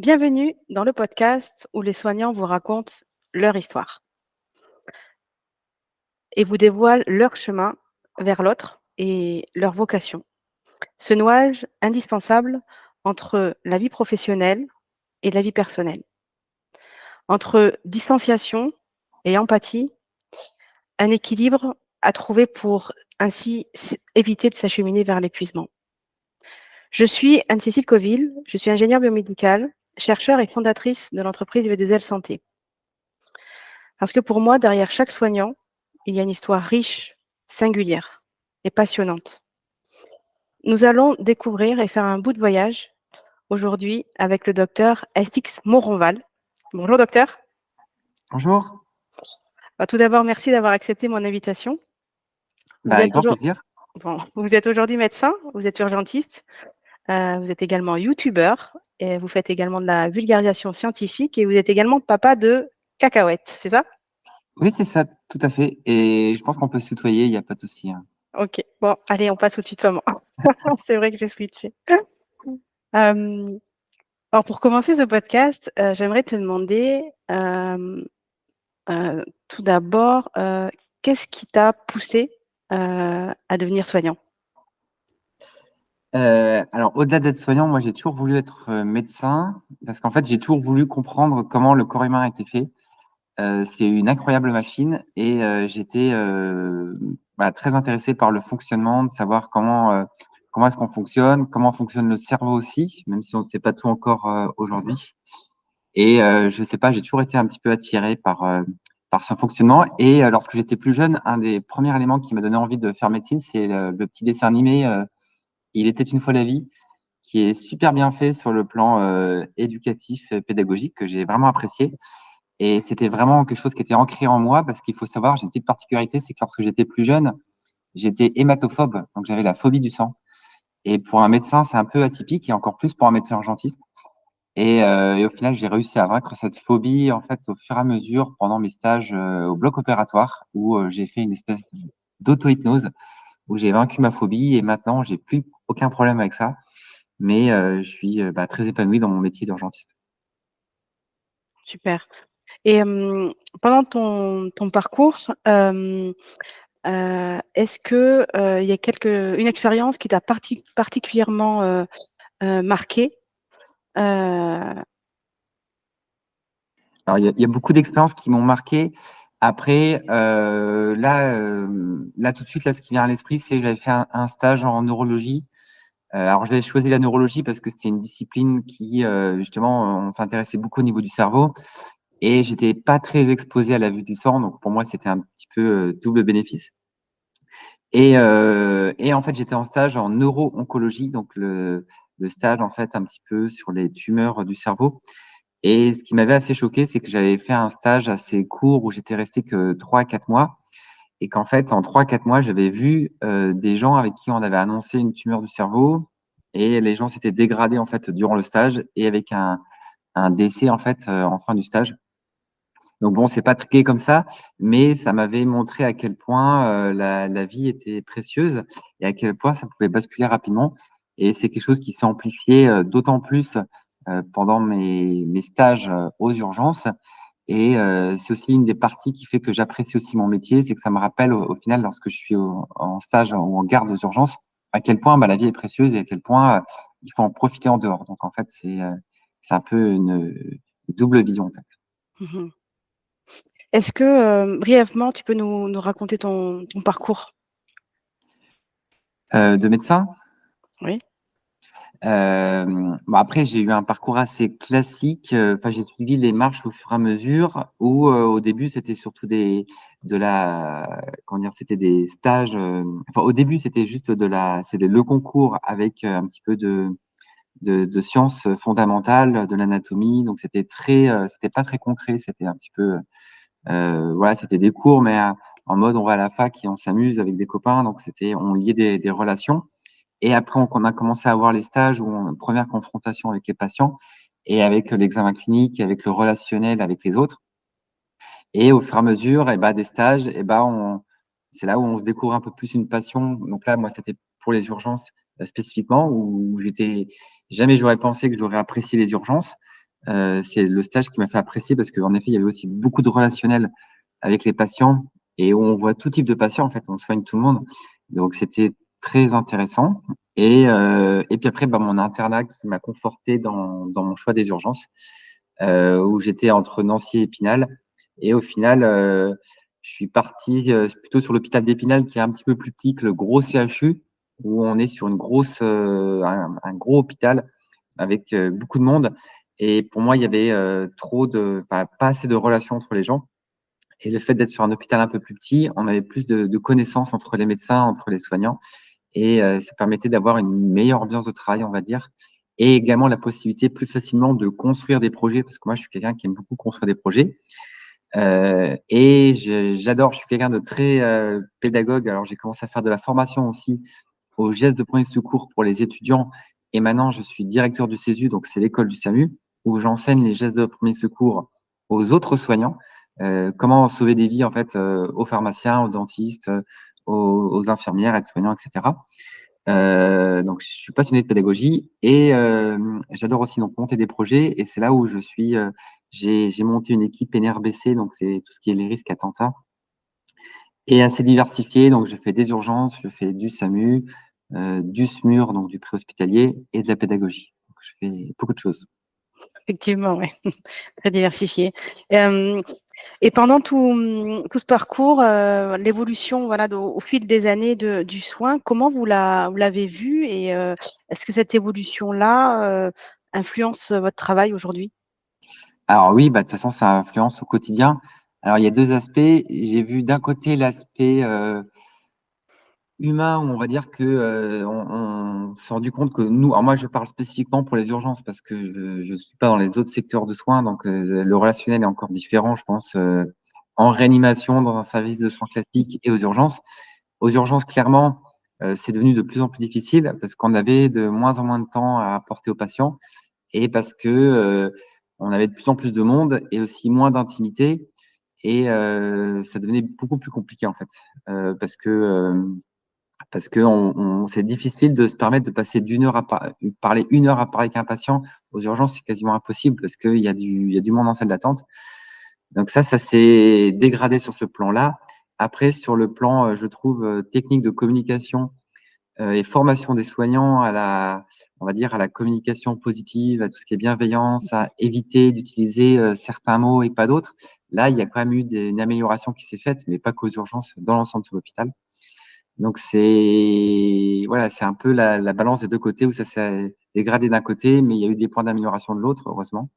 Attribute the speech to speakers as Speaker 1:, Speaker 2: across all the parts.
Speaker 1: Bienvenue dans le podcast où les soignants vous racontent leur histoire et vous dévoilent leur chemin vers l'autre et leur vocation. Ce nouage indispensable entre la vie professionnelle et la vie personnelle, entre distanciation et empathie, un équilibre à trouver pour ainsi éviter de s'acheminer vers l'épuisement. Je suis Anne-Cécile Coville, je suis ingénieure biomédicale, chercheure et fondatrice de l'entreprise V2L Santé. Parce que pour moi, derrière chaque soignant, il y a une histoire riche, singulière et passionnante. Nous allons découvrir et faire un bout de voyage aujourd'hui avec le docteur FX Moronval. Bonjour docteur.
Speaker 2: Bonjour.
Speaker 1: Tout d'abord, merci d'avoir accepté mon invitation.
Speaker 2: Avec grand plaisir.
Speaker 1: Vous êtes aujourd'hui médecin, vous êtes urgentiste, vous êtes également youtubeur et vous faites également de la vulgarisation scientifique et vous êtes également papa de cacahuètes, c'est ça?
Speaker 2: Oui, c'est ça, tout à fait. Et je pense qu'on peut se tutoyer, il n'y a pas de souci.
Speaker 1: Ok, bon, allez, on passe au tutoiement. C'est vrai que j'ai switché. Alors, pour commencer ce podcast, j'aimerais te demander tout d'abord, qu'est-ce qui t'a poussé à devenir soignant?
Speaker 2: Alors, au-delà d'être soignant, moi, j'ai toujours voulu être médecin parce qu'en fait, j'ai toujours voulu comprendre comment le corps humain était fait. C'est une incroyable machine et j'étais très intéressé par le fonctionnement, de savoir comment est-ce qu'on fonctionne, comment fonctionne le cerveau aussi, même si on ne sait pas tout encore aujourd'hui. Et je sais pas, j'ai toujours été un petit peu attiré par son fonctionnement. Et lorsque j'étais plus jeune, un des premiers éléments qui m'a donné envie de faire médecine, c'est le petit dessin animé Il était une fois la vie, qui est super bien fait sur le plan éducatif et pédagogique, que j'ai vraiment apprécié. Et c'était vraiment quelque chose qui était ancré en moi, parce qu'il faut savoir, j'ai une petite particularité, c'est que lorsque j'étais plus jeune, j'étais hématophobe, donc j'avais la phobie du sang. Et pour un médecin, c'est un peu atypique, et encore plus pour un médecin urgentiste. Et au final, j'ai réussi à vaincre cette phobie en fait au fur et à mesure pendant mes stages au bloc opératoire où j'ai fait une espèce d'auto-hypnose où j'ai vaincu ma phobie et maintenant j'ai plus aucun problème avec ça. Mais je suis très épanoui dans mon métier d'urgentiste.
Speaker 1: Super. Et pendant ton parcours, est-ce que il y a une expérience qui t'a particulièrement marqué?
Speaker 2: Alors il y a beaucoup d'expériences qui m'ont marqué. Après, là tout de suite, là, ce qui vient à l'esprit, c'est que j'avais fait un stage en neurologie. Alors, j'avais choisi la neurologie parce que c'était une discipline qui, justement, on s'intéressait beaucoup au niveau du cerveau et j'étais pas très exposé à la vue du sang. Donc, pour moi, c'était un petit peu double bénéfice. Et en fait, j'étais en stage en neuro-oncologie, donc le stage, en fait, un petit peu sur les tumeurs du cerveau. Et ce qui m'avait assez choqué, c'est que j'avais fait un stage assez court où j'étais resté que 3 à 4 mois et qu'en fait, en 3 à 4 mois, j'avais vu des gens avec qui on avait annoncé une tumeur du cerveau et les gens s'étaient dégradés en fait durant le stage et avec un décès en fait en fin du stage. Donc bon, c'est pas triqué comme ça, mais ça m'avait montré à quel point la vie était précieuse et à quel point ça pouvait basculer rapidement. Et c'est quelque chose qui s'est amplifié d'autant plus pendant mes stages aux urgences. Et c'est aussi une des parties qui fait que j'apprécie aussi mon métier, c'est que ça me rappelle au final, lorsque je suis en stage ou en garde aux urgences, à quel point la vie est précieuse et à quel point il faut en profiter en dehors. Donc en fait, c'est un peu une double vision en fait.
Speaker 1: Mmh. Est-ce que, brièvement, tu peux nous raconter ton parcours?
Speaker 2: De médecin,
Speaker 1: Oui?
Speaker 2: après j'ai eu un parcours assez classique, enfin j'ai suivi les marches au fur et à mesure où, au début c'était surtout c'était des stages, enfin au début c'était juste c'était le concours avec, un petit peu de sciences fondamentales, de l'anatomie, donc c'était pas très concret, c'était un petit peu, voilà, c'était des cours mais, en mode on va à la fac et on s'amuse avec des copains, donc on liait des relations. Et après, on a commencé à avoir les stages où première confrontation avec les patients et avec l'examen clinique, avec le relationnel avec les autres. Et au fur et à mesure, des stages, c'est là où on se découvre un peu plus une passion. Donc là, moi, c'était pour les urgences spécifiquement, où jamais j'aurais pensé que j'aurais apprécié les urgences. C'est le stage qui m'a fait apprécier parce qu'en effet, il y avait aussi beaucoup de relationnel avec les patients et où on voit tout type de patients. En fait, on soigne tout le monde. Donc, c'était très intéressant. Et puis après, bah, mon internat qui m'a conforté dans mon choix des urgences, où j'étais entre Nancy et Épinal. Et au final, je suis parti plutôt sur l'hôpital d'Épinal qui est un petit peu plus petit que le gros CHU, où on est sur un gros hôpital avec beaucoup de monde. Et pour moi, il y avait pas assez de relations entre les gens. Et le fait d'être sur un hôpital un peu plus petit, on avait plus de connaissances entre les médecins, entre les soignants. Et ça permettait d'avoir une meilleure ambiance de travail, on va dire. Et également la possibilité plus facilement de construire des projets, parce que moi, je suis quelqu'un qui aime beaucoup construire des projets. J'adore, je suis quelqu'un de très pédagogue. Alors, j'ai commencé à faire de la formation aussi aux gestes de premier secours pour les étudiants. Et maintenant, je suis directeur du CESU, donc c'est l'école du SAMU, où j'enseigne les gestes de premier secours aux autres soignants. Comment sauver des vies, en fait, aux pharmaciens, aux dentistes, aux infirmières, aides-soignants, etc. Donc, je suis passionné de pédagogie et j'adore aussi donc monter des projets. Et c'est là où j'ai monté une équipe NRBC, donc c'est tout ce qui est les risques attentats, et assez diversifié. Donc, je fais des urgences, je fais du SAMU, du SMUR, donc du préhospitalier, et de la pédagogie. Donc, je fais beaucoup de choses.
Speaker 1: Effectivement, ouais, très diversifié. Hem Et pendant tout ce parcours, l'évolution, voilà, au fil des années du soin, comment vous l'avez vu et est-ce que cette évolution-là, influence votre travail aujourd'hui?
Speaker 2: Alors oui, bah, de toute façon, ça influence au quotidien. Alors, il y a deux aspects. J'ai vu d'un côté l'aspect humain, où on va dire que on s'est rendu compte que nous, alors moi je parle spécifiquement pour les urgences parce que je suis pas dans les autres secteurs de soins, donc le relationnel est encore différent, je pense, en réanimation, dans un service de soins classique et aux urgences. Aux urgences, clairement, c'est devenu de plus en plus difficile parce qu'on avait de moins en moins de temps à apporter aux patients et parce que on avait de plus en plus de monde et aussi moins d'intimité et ça devenait beaucoup plus compliqué en fait, parce que c'est difficile de se permettre de passer parler 1 heure à parler avec un patient. Aux urgences, c'est quasiment impossible parce il y a du monde en salle d'attente. Donc ça s'est dégradé sur ce plan-là. Après, sur le plan, je trouve, technique de communication et formation des soignants on va dire, à la communication positive, à tout ce qui est bienveillance, à éviter d'utiliser certains mots et pas d'autres. Là, il y a quand même eu une amélioration qui s'est faite, mais pas qu'aux urgences, dans l'ensemble de l'hôpital. Donc voilà, c'est un peu la balance des deux côtés où ça s'est dégradé d'un côté, mais il y a eu des points d'amélioration de l'autre, heureusement.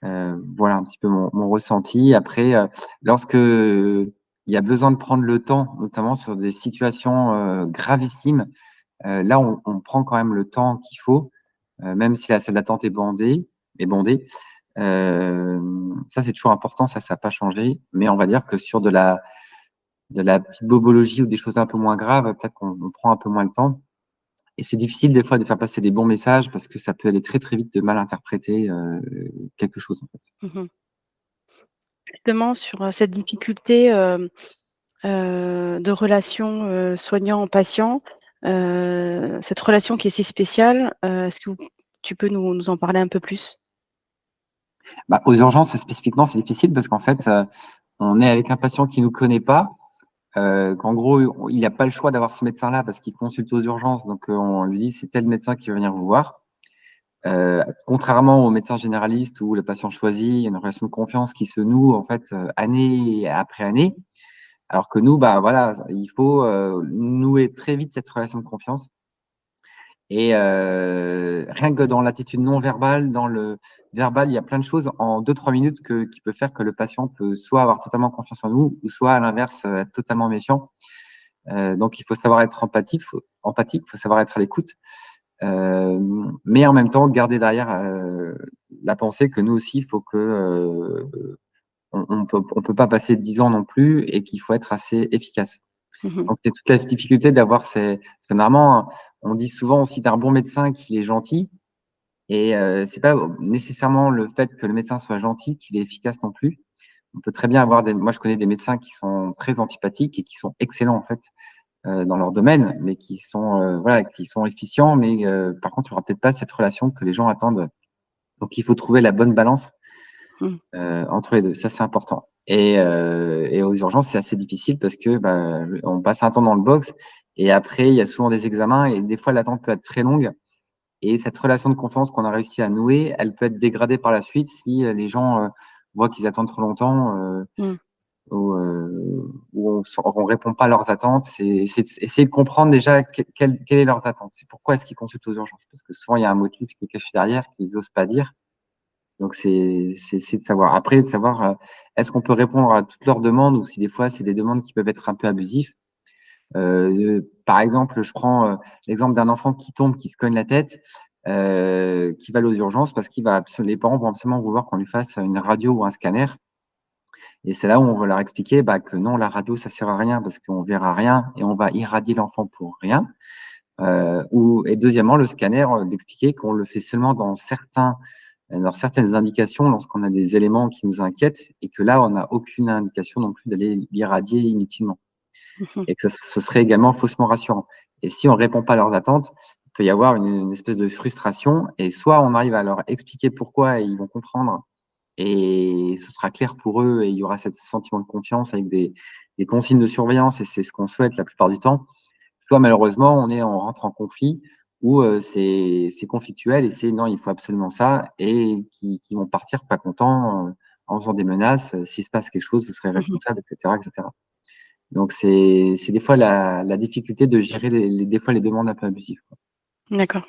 Speaker 2: Voilà un petit peu mon ressenti. Après, lorsque il y a besoin de prendre le temps, notamment sur des situations gravissimes, là, on prend quand même le temps qu'il faut, même si la salle d'attente est bondée. Ça, c'est toujours important, ça n'a pas changé. Mais on va dire que sur de la petite bobologie ou des choses un peu moins graves, peut-être qu'on prend un peu moins le temps. Et c'est difficile des fois de faire passer des bons messages parce que ça peut aller très très vite de mal interpréter quelque chose en fait.
Speaker 1: Mmh. Justement sur, cette difficulté, de relation, soignant-patient, cette relation qui est si spéciale, est-ce que tu peux nous en parler un peu plus?
Speaker 2: Bah, aux urgences spécifiquement, c'est difficile parce qu'en fait, on est avec un patient qui nous connaît pas, qu'en gros, il n'a pas le choix d'avoir ce médecin-là parce qu'il consulte aux urgences. Donc, on lui dit c'est tel médecin qui va venir vous voir. Contrairement aux médecins généralistes où le patient choisit, il y a une relation de confiance qui se noue en fait année après année. Alors que nous, bah voilà, il faut nouer très vite cette relation de confiance. Et rien que dans l'attitude non verbale, dans le verbal, il y a plein de choses en 2-3 minutes qui peut faire que le patient peut soit avoir totalement confiance en nous, ou soit à l'inverse, être totalement méfiant. Donc, il faut savoir être empathique, il faut savoir être à l'écoute, mais en même temps, garder derrière la pensée que nous aussi, il faut que on peut pas passer 10 ans non plus et qu'il faut être assez efficace.
Speaker 1: Mmh.
Speaker 2: Donc, c'est toute la difficulté d'avoir c'est normalement, on dit souvent aussi d'un bon médecin qu'il est gentil, et c'est pas nécessairement le fait que le médecin soit gentil qu'il est efficace non plus. On peut très bien avoir moi je connais des médecins qui sont très antipathiques et qui sont excellents en fait dans leur domaine, mais voilà, qui sont efficients, mais par contre, il y aura peut-être pas cette relation que les gens attendent Donc, il faut trouver la bonne balance
Speaker 1: Mmh.
Speaker 2: entre les deux. Ça, c'est important. Et aux urgences, c'est assez difficile parce que on passe un temps dans le box et après, il y a souvent des examens et des fois, l'attente peut être très longue. Et cette relation de confiance qu'on a réussi à nouer, elle peut être dégradée par la suite si les gens voient qu'ils attendent trop longtemps
Speaker 1: Mmh.
Speaker 2: ou on répond pas à leurs attentes. C'est essayer de comprendre déjà quelle est leurs attentes. C'est pourquoi est-ce qu'ils consultent aux urgences. Parce que souvent, il y a un motif qui est caché derrière qu'ils n'osent pas dire. Donc, c'est de savoir. Après, de savoir est-ce qu'on peut répondre à toutes leurs demandes ou si des fois, c'est des demandes qui peuvent être un peu abusives. Par exemple, je prends l'exemple d'un enfant qui tombe, qui se cogne la tête, qui va aller aux urgences parce les parents vont absolument vouloir qu'on lui fasse une radio ou un scanner. Et c'est là où on va leur expliquer que non, la radio, ça sert à rien parce qu'on verra rien et on va irradier l'enfant pour rien. Et deuxièmement, le scanner, d'expliquer qu'on le fait seulement dans certaines indications lorsqu'on a des éléments qui nous inquiètent et que là, on n'a aucune indication non plus d'aller l'irradier inutilement
Speaker 1: Mmh.
Speaker 2: et que ce serait également faussement rassurant. Et si on ne répond pas à leurs attentes, il peut y avoir une espèce de frustration et soit on arrive à leur expliquer pourquoi et ils vont comprendre et ce sera clair pour eux et il y aura ce sentiment de confiance avec des consignes de surveillance et c'est ce qu'on souhaite la plupart du temps. Soit malheureusement, on rentre en conflit où c'est conflictuel et c'est non, il faut absolument ça et qui vont partir pas contents en faisant des menaces. S'il se passe quelque chose, vous serez
Speaker 1: Mmh.
Speaker 2: responsable, etc., etc. Donc, c'est des fois la difficulté de gérer des fois les demandes un peu abusives, quoi.
Speaker 1: D'accord.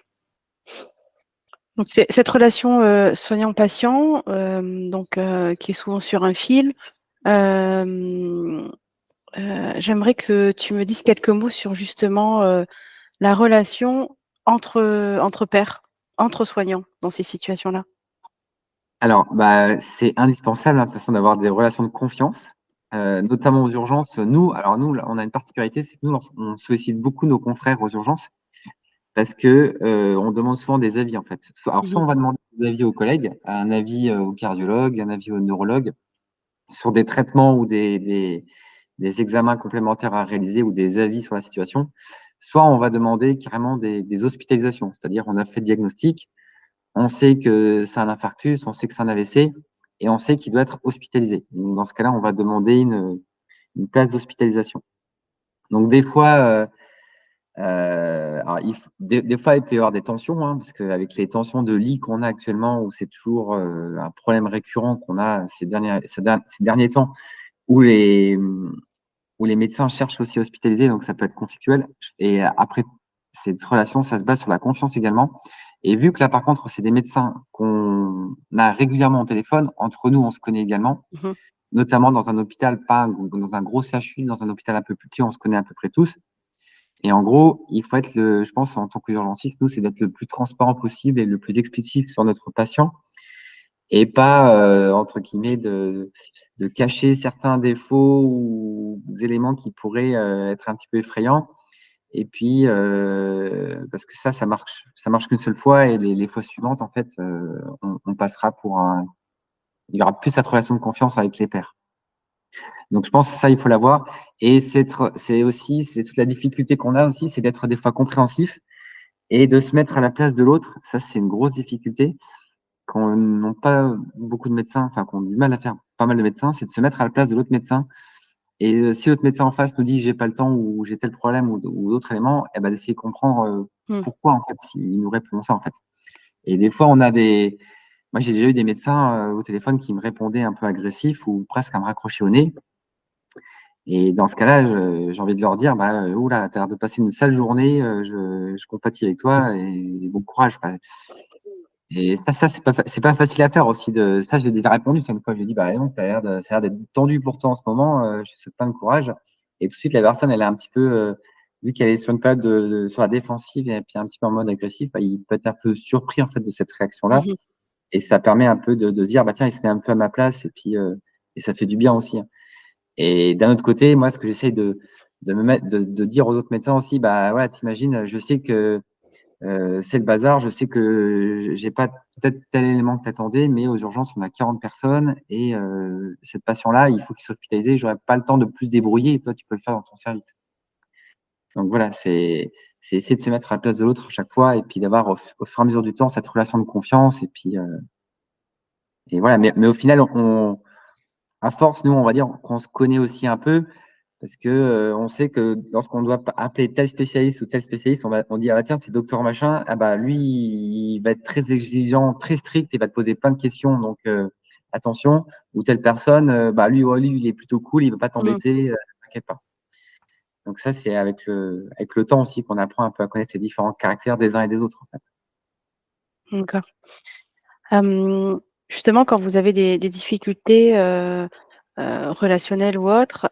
Speaker 1: Donc c'est cette relation, soignant-patient, qui est souvent sur un fil. Hem, J'aimerais que tu me dises quelques mots sur justement, la relation entre pairs, entre soignants dans ces situations-là.
Speaker 2: Alors, c'est indispensable, hein, de toute façon, d'avoir des relations de confiance, notamment aux urgences. Nous, là, on a une particularité, c'est que nous, on sollicite beaucoup nos confrères aux urgences parce que on demande souvent des avis, en fait. Soit
Speaker 1: Mmh.
Speaker 2: on va demander des avis aux collègues, un avis au cardiologue, un avis au neurologue sur des traitements ou des examens complémentaires à réaliser ou des avis sur la situation. Soit on va demander carrément des hospitalisations, c'est-à-dire on a fait le diagnostic, on sait que c'est un infarctus, on sait que c'est un AVC et on sait qu'il doit être hospitalisé. Donc, dans ce cas-là, on va demander une place d'hospitalisation. Donc, des fois, alors, des fois, il peut y avoir des tensions, hein, parce qu'avec les tensions de lit qu'on a actuellement, où c'est toujours un problème récurrent qu'on a ces derniers temps, où les médecins cherchent aussi à hospitaliser, donc ça peut être conflictuel. Et après, cette relation, ça se base sur la confiance également. Et vu que là, par contre, c'est des médecins qu'on a régulièrement au téléphone, entre nous, on se connaît également,
Speaker 1: Mmh.
Speaker 2: notamment dans un hôpital, pas dans un gros CHU, dans un hôpital un peu plus petit, on se connaît à peu près tous. Et en gros, il faut être je pense, en tant qu'urgentiste, nous, c'est d'être le plus transparent possible et le plus explicite sur notre patient et pas, entre guillemets, de cacher certains défauts ou des éléments qui pourraient être un petit peu effrayants. Et puis, parce que ça marche qu'une seule fois et les fois suivantes, en fait, on passera il y aura plus cette relation de confiance avec les pairs. Donc, je pense que ça, il faut l'avoir. Et c'est toute la difficulté qu'on a aussi, c'est d'être des fois compréhensif et de se mettre à la place de l'autre. Ça, c'est une grosse difficulté qu'on n'ont pas beaucoup de médecins, enfin, qu'on a du mal à faire pas mal de médecins, c'est de se mettre à la place de l'autre médecin. Et si l'autre médecin en face nous dit j'ai pas le temps ou j'ai tel problème ou d'autres éléments, et ben d'essayer de comprendre
Speaker 1: Mmh.
Speaker 2: pourquoi en fait il nous répond ça en fait. Et des fois moi j'ai déjà eu des médecins au téléphone qui me répondaient un peu agressifs ou presque à me raccrocher au nez. Et dans ce cas-là, j'ai envie de leur dire oula, t'as l'air de passer une sale journée, je compatis avec toi et bon courage. Et ça c'est pas facile à faire aussi. Ça, j'ai déjà répondu ça une fois. J'ai dit non, ça a l'air d'être tendu pour toi en ce moment. Je te souhaite plein de courage. Et tout de suite, la personne, elle est un petit peu, vu qu'elle est sur une période sur la défensive et puis un petit peu en mode agressif, il peut être un peu surpris en fait de cette réaction-là.
Speaker 1: Mmh.
Speaker 2: Et ça permet un peu de se dire tiens, il se met un peu à ma place et puis et ça fait du bien aussi, hein. Et d'un autre côté, moi, ce que j'essaye de me mettre, de dire aux autres médecins aussi, voilà, t'imagines, je sais que c'est le bazar. Je sais que j'ai pas peut-être tel élément que tu attendais, mais aux urgences, on a 40 personnes et cette patient-là, il faut qu'il soit hospitalisé. J'aurais pas le temps de plus débrouiller et toi, tu peux le faire dans ton service. Donc voilà, c'est essayer de se mettre à la place de l'autre à chaque fois et puis d'avoir au fur et à mesure du temps cette relation de confiance et puis Et voilà, mais au final, à force, nous, on va dire qu'on se connaît aussi un peu parce que on sait que lorsqu'on doit appeler tel spécialiste ou tel spécialiste, on dit, ah bah, tiens, c'est docteur machin, ah bah lui, il va être très exigeant, très strict, il va te poser plein de questions, donc attention. Ou telle personne, bah lui, ouais, lui, il est plutôt cool, il ne va pas
Speaker 1: Mmh.
Speaker 2: t'embêter, t'inquiète pas. Donc ça, c'est avec le temps aussi qu'on apprend un peu à connaître les différents caractères des uns et des autres, en fait.
Speaker 1: D'accord. Justement, quand vous avez des difficultés, relationnelles ou autres,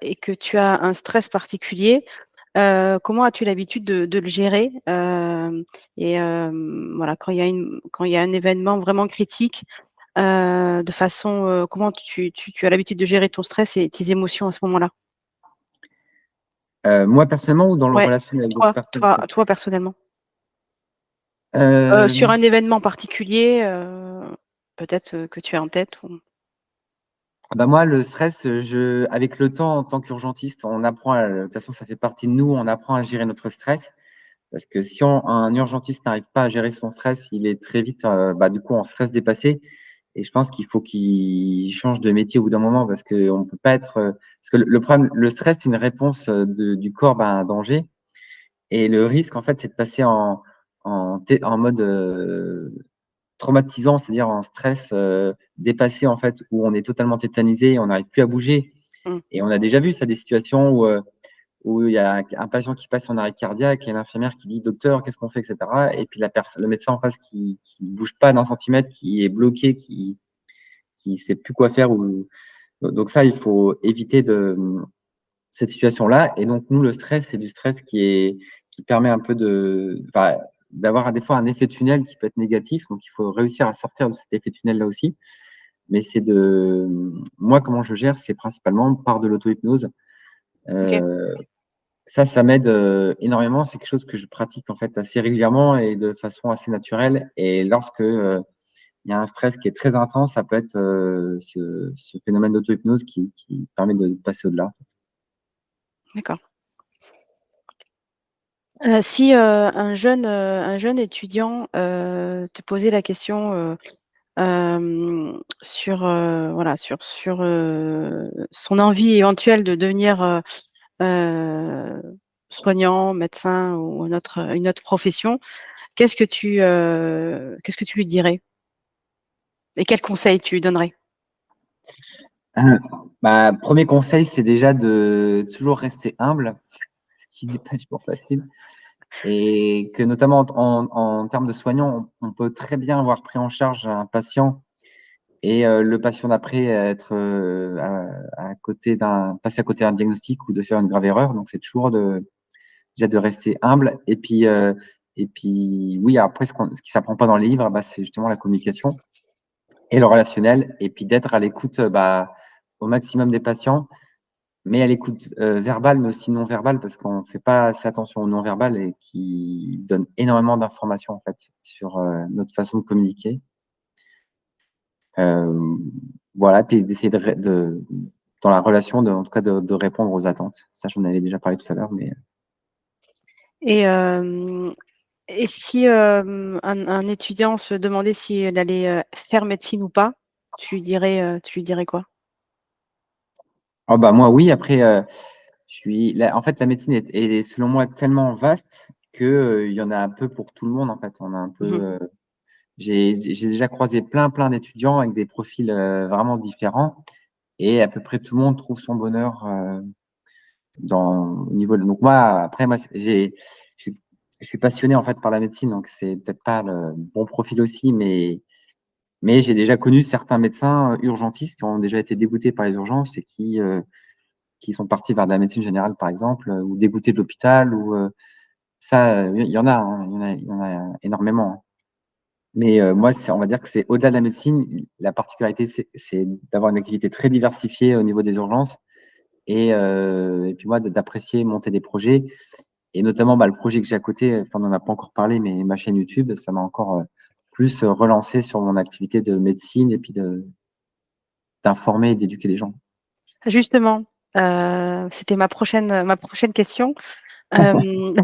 Speaker 1: et que tu as un stress particulier, comment as-tu l'habitude de le gérer? Voilà, quand il y a un événement vraiment critique, de façon, comment tu as l'habitude de gérer ton stress et tes émotions à ce moment-là?
Speaker 2: Moi, personnellement, ou dans le
Speaker 1: Ouais,
Speaker 2: relation avec d'autres personnes?
Speaker 1: toi personnellement. Sur
Speaker 2: Euh,
Speaker 1: un événement particulier, peut-être, que tu as en tête ou
Speaker 2: Bah moi, le stress, avec le temps, en tant qu'urgentiste, de toute façon, ça fait partie de nous, on apprend à gérer notre stress. Parce que si un urgentiste n'arrive pas à gérer son stress, il est très vite, bah, du coup, en stress dépassé. Et je pense qu'il faut qu'il change de métier au bout d'un moment parce qu'on peut pas être. Parce que le problème, le stress, c'est une réponse du corps bah, à un danger. Et le risque, en fait, c'est de passer en mode traumatisant, c'est-à-dire en stress dépassé, en fait, où on est totalement tétanisé, on n'arrive plus à bouger.
Speaker 1: mmh,
Speaker 2: Et on a déjà vu ça, des situations où il y a un patient qui passe en arrêt cardiaque et l'infirmière qui dit docteur, qu'est-ce qu'on fait, etc. Et puis le médecin en face qui bouge pas d'un centimètre, qui est bloqué, qui sait plus quoi faire. Donc ça, il faut éviter cette situation-là. Et donc nous, le stress, c'est du stress qui permet un peu enfin, d'avoir des fois un effet tunnel qui peut être négatif. Donc il faut réussir à sortir de cet effet tunnel-là aussi. Mais moi, comment je gère, c'est principalement par de l'auto-hypnose.
Speaker 1: OK.
Speaker 2: Euh, Ça m'aide énormément. C'est quelque chose que je pratique en fait assez régulièrement et de façon assez naturelle. Et lorsque il y a un stress qui est très intense, ça peut être ce phénomène d'auto-hypnose qui permet de passer au-delà.
Speaker 1: D'accord. Si, un jeune étudiant, te posait la question, sur, voilà, son envie éventuelle de devenir, heu, soignant, médecin ou une autre profession, qu'est-ce que tu lui dirais? Et quels conseils tu lui donnerais?
Speaker 2: Euh, Bah, premier conseil, c'est déjà de toujours rester humble, ce qui n'est pas toujours facile. Et que notamment en termes de soignant, on peut très bien avoir pris en charge un patient et le patient d'après être passer à côté d'un diagnostic ou de faire une grave erreur. Donc c'est toujours déjà de rester humble. Et puis oui, après ce qui s'apprend pas dans les livres, bah, c'est justement la communication et le relationnel. Et puis d'être à l'écoute bah, au maximum des patients, mais à l'écoute verbale, mais aussi non verbale, parce qu'on ne fait pas assez attention au non verbal et qui donne énormément d'informations en fait sur notre façon de communiquer. Euh, voilà, puis d'essayer dans la relation, en tout cas, de répondre aux attentes. Ça, j'en avais déjà parlé tout à l'heure, mais
Speaker 1: Et hem et si, un étudiant se demandait s'il allait, faire médecine ou pas, tu lui dirais quoi?
Speaker 2: oh, bah moi, oui. Après, en fait, la médecine est selon moi tellement vaste que il y en a un peu pour tout le monde. En fait, on a un peu.
Speaker 1: Mmh.
Speaker 2: J'ai déjà croisé plein d'étudiants avec des profils vraiment différents, et à peu près tout le monde trouve son bonheur au niveau donc moi, après, moi, je je suis passionné en fait par la médecine, donc c'est peut-être pas le bon profil aussi, mais j'ai déjà connu certains médecins urgentistes qui ont déjà été dégoûtés par les urgences et qui sont partis vers de la médecine générale, par exemple, ou dégoûtés de l'hôpital, ou ça, il y en a, hein, il y en a énormément, hein. Mais moi, on va dire que c'est au-delà de la médecine, la particularité, c'est d'avoir une activité très diversifiée au niveau des urgences, et puis moi, d'apprécier monter des projets. Et notamment, bah, le projet que j'ai à côté, enfin, on n'en a pas encore parlé, mais ma chaîne YouTube, ça m'a encore plus relancé sur mon activité de médecine et puis d'informer et d'éduquer les gens.
Speaker 1: Justement, c'était ma prochaine question. Hem,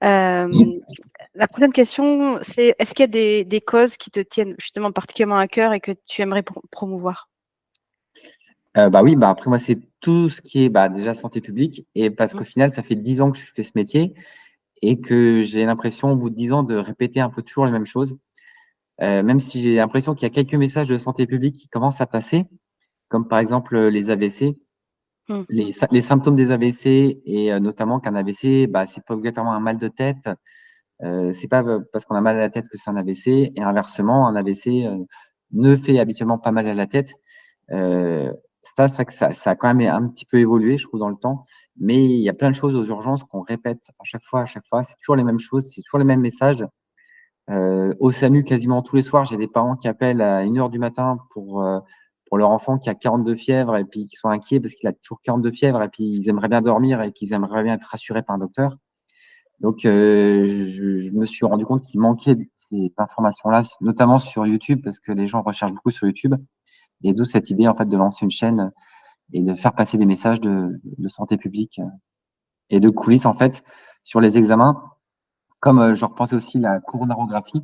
Speaker 1: La prochaine question, c'est est-ce qu'il y a des causes qui te tiennent justement particulièrement à cœur et que tu aimerais promouvoir?
Speaker 2: Oui, après moi, c'est tout ce qui est déjà santé publique et parce
Speaker 1: Mmh.
Speaker 2: qu'au final, ça fait 10 ans que je fais ce métier et que j'ai l'impression au bout de 10 ans de répéter un peu toujours les mêmes choses. Même si j'ai l'impression qu'il y a quelques messages de santé publique qui commencent à passer, comme par exemple, les AVC,
Speaker 1: Mmh.
Speaker 2: les symptômes des AVC et notamment qu'un AVC, c'est pas obligatoirement un mal de tête. C'est pas parce qu'on a mal à la tête que c'est un AVC et inversement, un AVC, ne fait habituellement pas mal à la tête. Heu, Ça, c'est vrai que ça a quand même un petit peu évolué, je trouve, dans le temps. Mais il y a plein de choses aux urgences qu'on répète à chaque fois, à chaque fois. C'est toujours les mêmes choses, c'est toujours les mêmes messages. Au SAMU, quasiment tous les soirs, j'ai des parents qui appellent à 1 heure du matin pour leur enfant qui a 42 fièvres et puis qui sont inquiets parce qu'il a toujours 42 fièvres et puis ils aimeraient bien dormir et qu'ils aimeraient bien être rassurés par un docteur. Donc, je me suis rendu compte qu'il manquait ces informations-là, notamment sur YouTube, parce que les gens recherchent beaucoup sur YouTube. Et d'où cette idée, en fait, de lancer une chaîne et de faire passer des messages de santé publique et de coulisses, en fait, sur les examens. Comme je repensais aussi la coronarographie,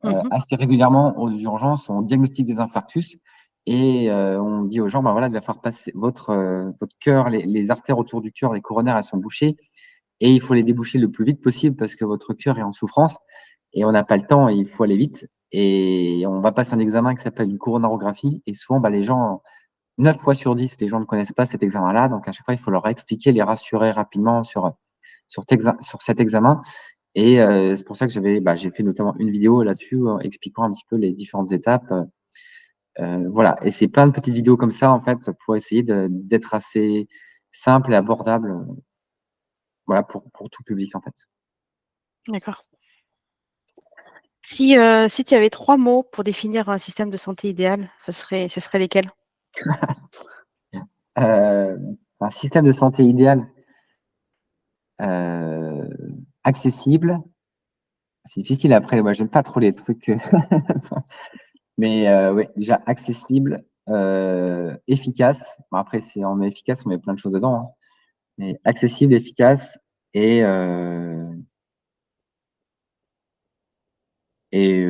Speaker 1: Mmh.
Speaker 2: assez régulièrement aux urgences, on diagnostique des infarctus et on dit aux gens: voilà, il va falloir passer votre cœur, les artères autour du cœur, les coronaires, elles sont bouchées et il faut les déboucher le plus vite possible parce que votre cœur est en souffrance et on n'a pas le temps et il faut aller vite et on va passer un examen qui s'appelle une coronarographie et souvent, les gens 9 fois sur 10, les gens ne connaissent pas cet examen-là, donc à chaque fois, il faut leur expliquer, les rassurer rapidement sur cet examen et c'est pour ça que j'ai fait notamment une vidéo là-dessus, expliquant un petit peu les différentes étapes, voilà et c'est plein de petites vidéos comme ça, en fait, pour essayer d'être assez simple et abordable, voilà, pour tout public, en fait.
Speaker 1: D'accord. Si tu avais 3 mots pour définir un système de santé idéal, ce serait lesquels?
Speaker 2: Un système de santé idéal, accessible. C'est difficile après, moi j'aime pas trop les trucs, mais ouais, déjà accessible, efficace. Après on met efficace, on met plein de choses dedans, hein, mais accessible, efficace et heu et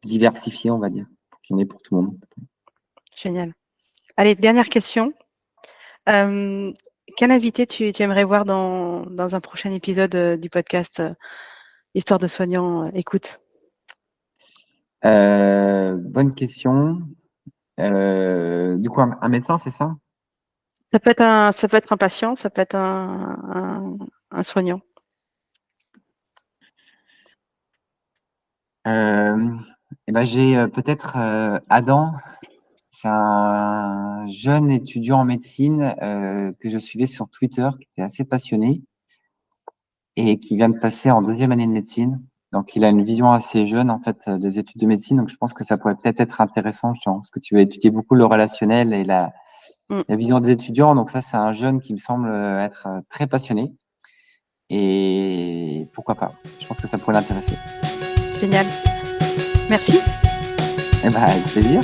Speaker 2: diversifié, on va dire, pour qu'il y en ait pour tout le monde.
Speaker 1: Génial. Allez, dernière question. Hem, Quel invité tu aimerais voir dans un prochain épisode, du podcast, Histoire de soignants, écoute?
Speaker 2: Bonne question. Du coup, un médecin, c'est ça?
Speaker 1: Ça peut être un patient, ça peut être un soignant.
Speaker 2: Hem j'ai, peut-être, Adam. C'est un jeune étudiant en médecine, que je suivais sur Twitter, qui était assez passionné et qui vient de passer en 2e année de médecine. Donc il a une vision assez jeune, en fait, des études de médecine. Donc je pense que ça pourrait peut-être être intéressant, justement, parce que tu vas étudier beaucoup le relationnel et
Speaker 1: Mmh,
Speaker 2: la vision des étudiants. Donc ça, c'est un jeune qui me semble, être, très passionné et pourquoi pas? Je pense que ça pourrait l'intéresser.
Speaker 1: génial. Merci.
Speaker 2: Avec plaisir.